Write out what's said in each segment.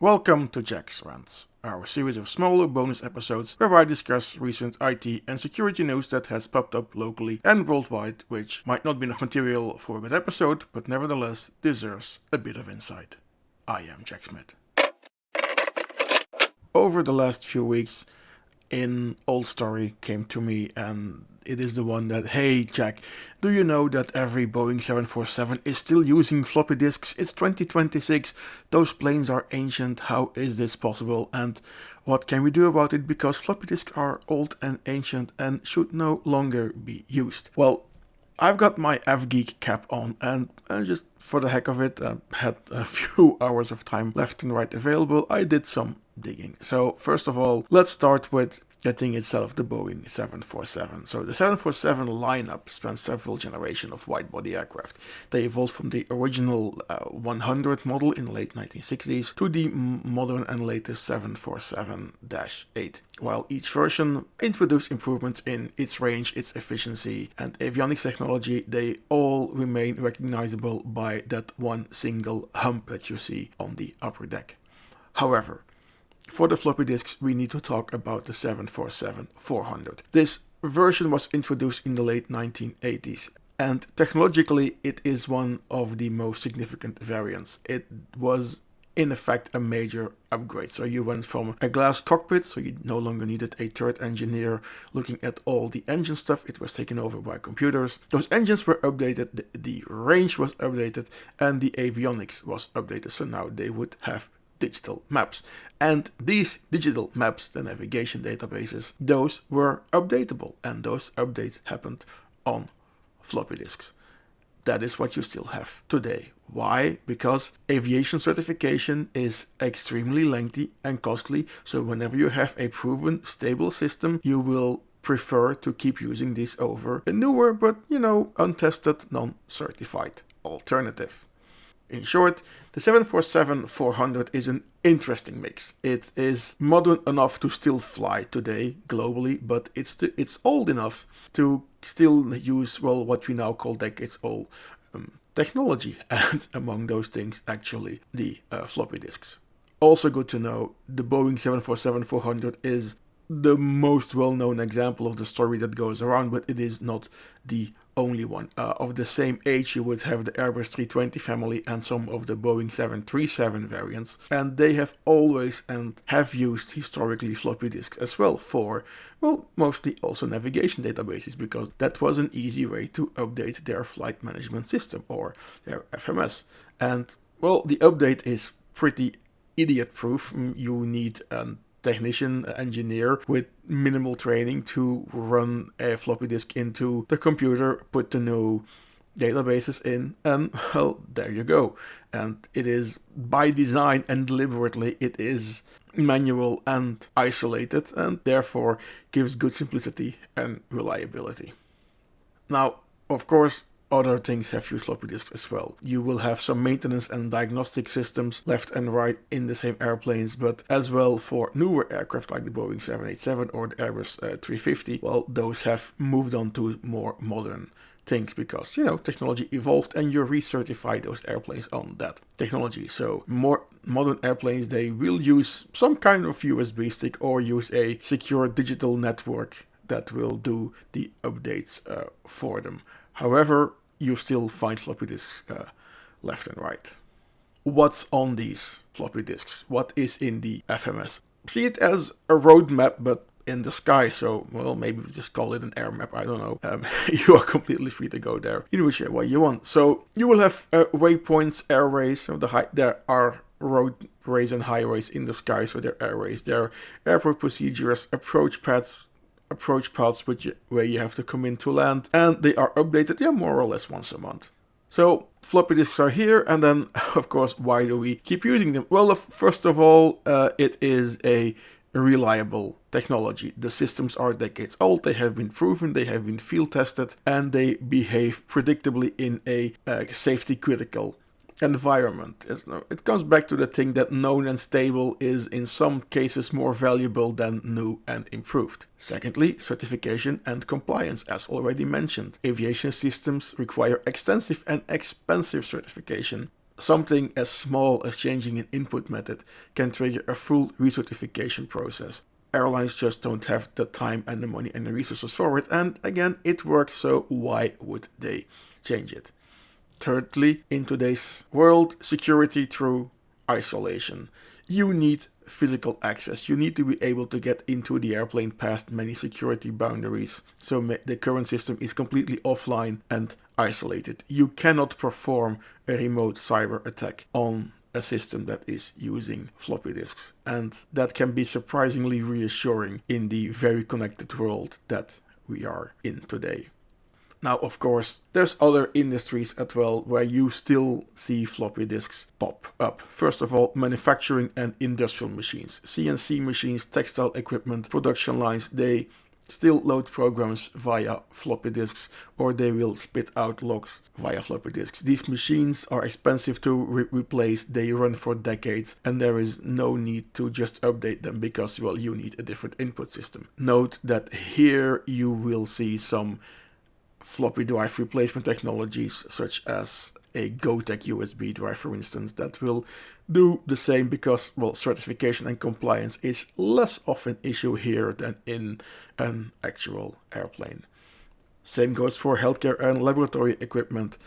Welcome to Jack's Rants, our series of smaller bonus episodes where I discuss recent IT and security news that has popped up locally and worldwide, which might not be enough material for a good episode, but nevertheless deserves a bit of insight. I am Jack Smith. Over the last few weeks, an old story came to me, and it is the one that, hey Jack, do you know that every Boeing 747 is still using floppy disks? It's 2026, those planes are ancient, how is this possible, and what can we do about it, because floppy disks are old and ancient and should no longer be used? Well, I've got my F-Geek cap on, and just for the heck of it, had a few hours of time left and right available. I did some digging. So first of all, let's start with the thing itself, the Boeing 747. So the 747 lineup spans several generations of wide-body aircraft. They evolved from the original 100 model in the late 1960s to the modern and latest 747-8. While each version introduced improvements in its range, its efficiency, and avionics technology, they all remain recognizable by that one single hump that you see on the upper deck. However, for the floppy disks, we need to talk about the 747-400. This version was introduced in the late 1980s, and technologically it is one of the most significant variants. It was in effect a major upgrade. So you went from a glass cockpit, so you no longer needed a third engineer looking at all the engine stuff. It was taken over by computers. Those engines were updated, the range was updated, and the avionics was updated. So now they would have digital maps. And these digital maps, the navigation databases, those were updatable, and those updates happened on floppy disks. That is what you still have today. Why? Because aviation certification is extremely lengthy and costly, so whenever you have a proven, stable system, you will prefer to keep using this over a newer but, untested, non-certified alternative. In short, the 747-400 is an interesting mix. It is modern enough to still fly today globally, but it's old enough to still use, what we now call decades-old technology, and among those things, actually, the floppy disks. Also good to know, the Boeing 747-400 is the most well-known example of the story that goes around, but it is not the only one. Of the same age, you would have the Airbus 320 family and some of the Boeing 737 variants, and they have always and have used historically floppy disks as well for, mostly also navigation databases, because that was an easy way to update their flight management system, or their FMS. And, the update is pretty idiot-proof. You need technician, engineer with minimal training to run a floppy disk into the computer, put the new databases in, and there you go. And it is by design and deliberately, it is manual and isolated, and therefore gives good simplicity and reliability. Now, of course, other things have used floppy disks as well. You will have some maintenance and diagnostic systems left and right in the same airplanes, but as well for newer aircraft like the Boeing 787 or the Airbus 350, those have moved on to more modern things because, technology evolved and you recertify those airplanes on that technology. So more modern airplanes, they will use some kind of USB stick or use a secure digital network that will do the updates for them. However, you still find floppy disks left and right. What's on these floppy disks? What is in the FMS? See it as a roadmap, but in the sky. So, maybe we just call it an air map. I don't know. You are completely free to go there in which way you want. So you will have waypoints, airways. So there are roadways and highways in the sky. So there are airways. There are airport procedures, approach paths where you have to come in to land, and they are updated, more or less once a month. So floppy disks are here, and then, of course, why do we keep using them? Well, first of all, it is a reliable technology. The systems are decades old, they have been proven, they have been field tested, and they behave predictably in a safety critical environment. It comes back to the thing that known and stable is in some cases more valuable than new and improved. Secondly, certification and compliance, as already mentioned. Aviation systems require extensive and expensive certification. Something as small as changing an input method can trigger a full recertification process. Airlines just don't have the time and the money and the resources for it, and again, it works, so why would they change it? Thirdly, in today's world, security through isolation. You need physical access. You need to be able to get into the airplane past many security boundaries. So the current system is completely offline and isolated. You cannot perform a remote cyber attack on a system that is using floppy disks. And that can be surprisingly reassuring in the very connected world that we are in today. Now, of course, there's other industries as well where you still see floppy disks pop up. First of all, manufacturing and industrial machines. CNC machines, textile equipment, production lines, they still load programs via floppy disks, or they will spit out logs via floppy disks. These machines are expensive to replace, they run for decades, and there is no need to just update them because, well, you need a different input system. Note that here you will see some floppy drive replacement technologies such as a GoTech USB drive, for instance, that will do the same because, well, certification and compliance is less of an issue here than in an actual airplane. Same goes for healthcare and laboratory equipment.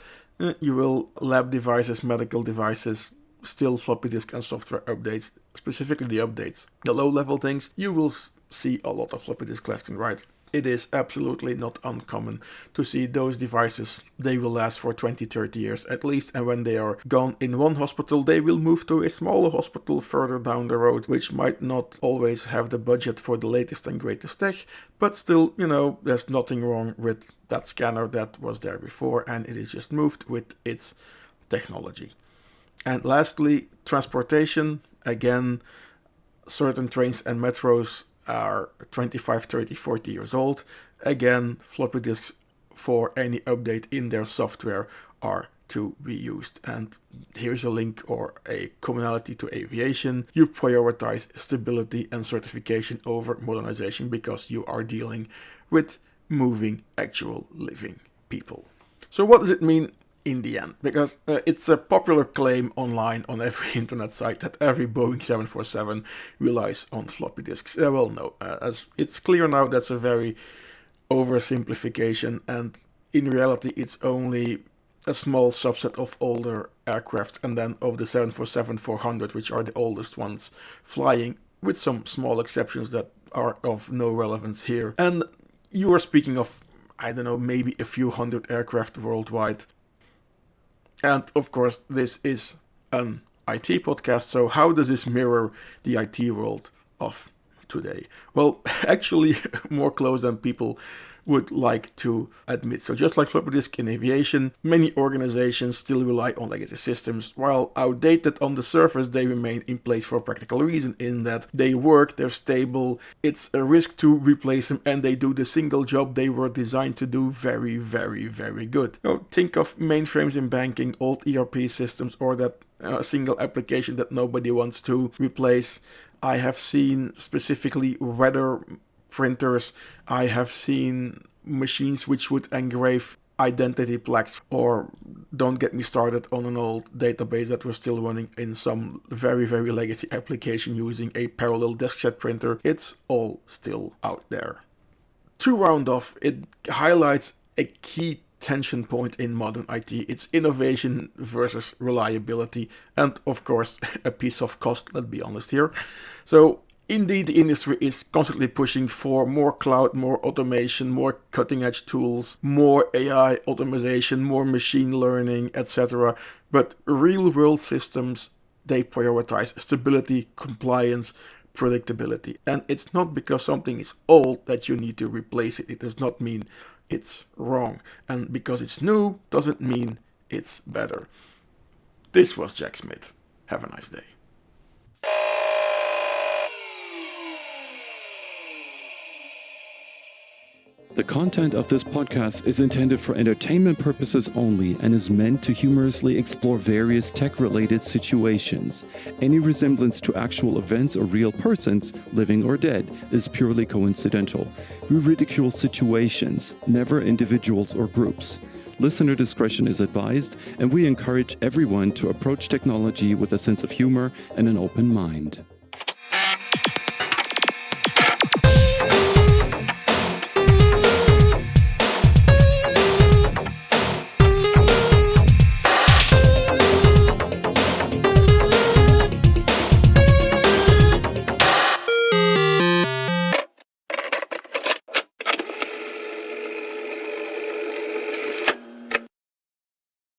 You will lab devices, medical devices, still floppy disk and software updates, specifically the updates. The low-level things, you will see a lot of floppy disk left and right. It is absolutely not uncommon to see those devices. They will last for 20-30 years at least, and when they are gone in one hospital, they will move to a smaller hospital further down the road, which might not always have the budget for the latest and greatest tech, but still, there's nothing wrong with that scanner that was there before, and it is just moved with its technology. And lastly, transportation. Again, certain trains and metros are 25, 30, 40 years old. Again, floppy disks for any update in their software are to be used. And here's a link or a commonality to aviation. You prioritize stability and certification over modernization because you are dealing with moving, actual living people. So what does it mean in the end? Because it's a popular claim online on every internet site that every Boeing 747 relies on floppy disks. Well, no, as it's clear now, that's a very oversimplification, and in reality it's only a small subset of older aircraft and then of the 747-400, which are the oldest ones flying, with some small exceptions that are of no relevance here. And you are speaking of, I don't know, maybe a few hundred aircraft worldwide. And of course, this is an IT podcast, so how does this mirror the IT world of today? Well, actually, more close than people would like to admit. So just like floppy disk in aviation, many organizations still rely on legacy systems. While outdated on the surface, they remain in place for a practical reason, in that they work, they're stable, it's a risk to replace them, and they do the single job they were designed to do very, very, very good. Think of mainframes in banking, old ERP systems, or that single application that nobody wants to replace. I have seen specifically weather printers. I have seen machines which would engrave identity plaques, or don't get me started on an old database that was still running in some very, very legacy application using a parallel diskjet printer. It's all still out there. To round off, it highlights a key tension point in modern IT. It's innovation versus reliability, and of course a piece of cost, let's be honest here. So indeed, the industry is constantly pushing for more cloud, more automation, more cutting-edge tools, more AI automation, more machine learning, etc. But real-world systems, they prioritize stability, compliance, predictability. And it's not because something is old that you need to replace it. It does not mean it's wrong. And because it's new doesn't mean it's better. This was Jack Smith. Have a nice day. The content of this podcast is intended for entertainment purposes only and is meant to humorously explore various tech-related situations. Any resemblance to actual events or real persons, living or dead, is purely coincidental. We ridicule situations, never individuals or groups. Listener discretion is advised, and we encourage everyone to approach technology with a sense of humor and an open mind.